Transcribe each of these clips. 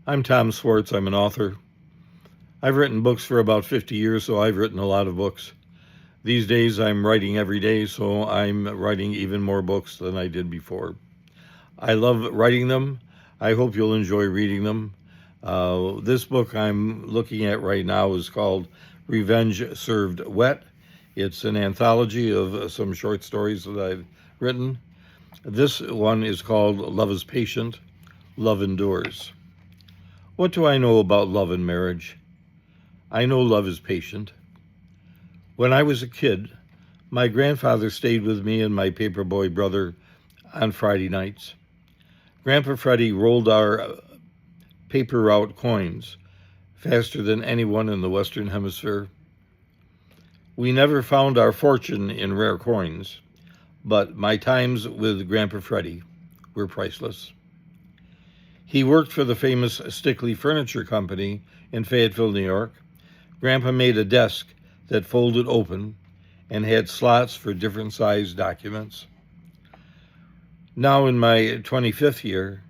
I'm Tom Swartz. I'm an author. I've written books for about 50 years, so I've written a lot of books. These days I'm writing every day, so I'm writing even more books than I did before. I love writing them. I hope you'll enjoy reading them. This book I'm looking at right now is called Revenge Served Wet. It's an anthology of some short stories that I've written. This one is called Love is Patient, Love Endures. What do I know about love and marriage? I know love is patient. When I was a kid, my grandfather stayed with me and my paperboy brother on Friday nights. Grandpa Freddie rolled our paper route coins faster than anyone in the Western Hemisphere. We never found our fortune in rare coins, but my times with Grandpa Freddie were priceless. He worked for the famous Stickley Furniture Company in Fayetteville, New York. Grandpa made a desk that folded open and had slots for different sized documents. Now in my 25th year,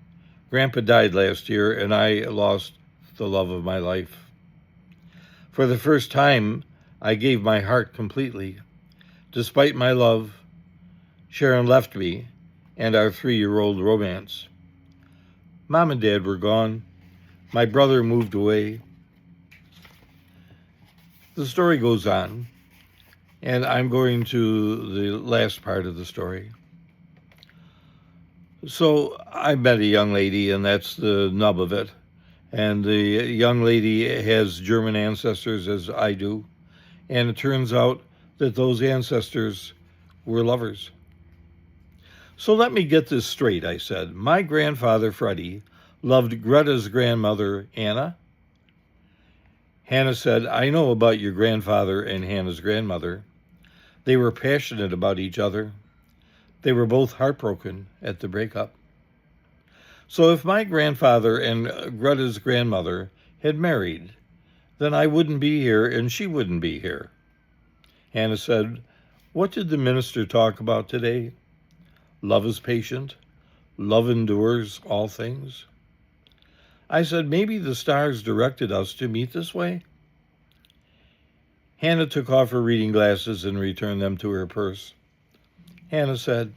Grandpa died last year and I lost the love of my life. For the first time, I gave my heart completely. Despite my love, Sharon left me and our 3-year-old romance. Mom and Dad were gone. My brother moved away. The story goes on, and I'm going to the last part of the story. So I met a young lady, and that's the nub of it. And the young lady has German ancestors, as I do. And it turns out that those ancestors were lovers. So let me get this straight, I said. My grandfather, Freddie, loved Greta's grandmother, Anna. Hannah said, I know about your grandfather and Hannah's grandmother. They were passionate about each other. They were both heartbroken at the breakup. So if my grandfather and Greta's grandmother had married, then I wouldn't be here and she wouldn't be here. Hannah said, what did the minister talk about today? Love is patient. Love endures all things. I said, maybe the stars directed us to meet this way. Hannah took off her reading glasses and returned them to her purse. Hannah said,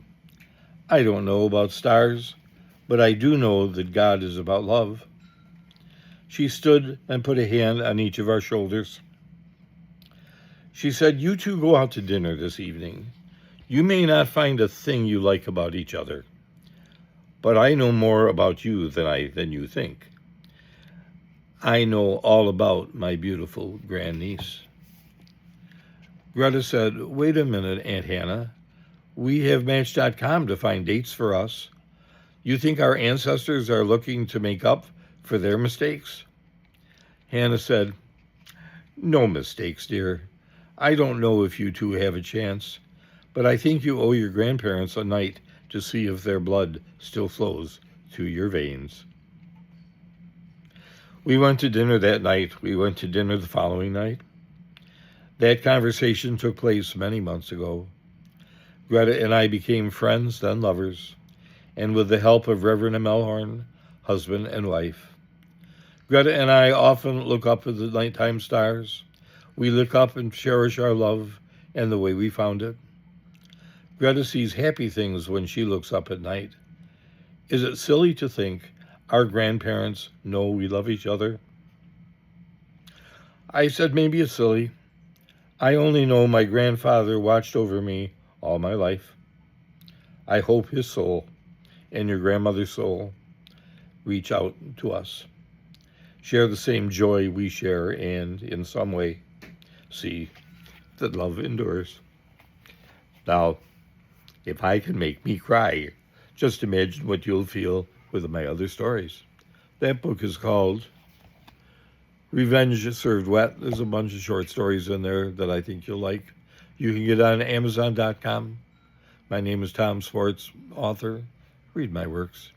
I don't know about stars, but I do know that God is about love. She stood and put a hand on each of our shoulders. She said, you two go out to dinner this evening. You may not find a thing you like about each other, but I know more about you than you think. I know all about my beautiful grandniece. Greta said, wait a minute, Aunt Hannah. We have Match.com to find dates for us. You think our ancestors are looking to make up for their mistakes? Hannah said, no mistakes, dear. I don't know if you two have a chance, but I think you owe your grandparents a night to see if their blood still flows through your veins. We went to dinner that night. We went to dinner the following night. That conversation took place many months ago. Greta and I became friends, then lovers, and with the help of Reverend Melhorn, husband and wife. Greta and I often look up at the nighttime stars. We look up and cherish our love and the way we found it. Greta sees happy things when she looks up at night. Is it silly to think our grandparents know we love each other? I said, maybe it's silly. I only know my grandfather watched over me all my life. I hope his soul and your grandmother's soul reach out to us, share the same joy we share, and in some way see that love endures. Now, if I can make me cry, just imagine what you'll feel with my other stories. That book is called Revenge Served Wet. There's a bunch of short stories in there that I think you'll like. You can get it on Amazon.com. My name is Tom Swartz, author. Read my works.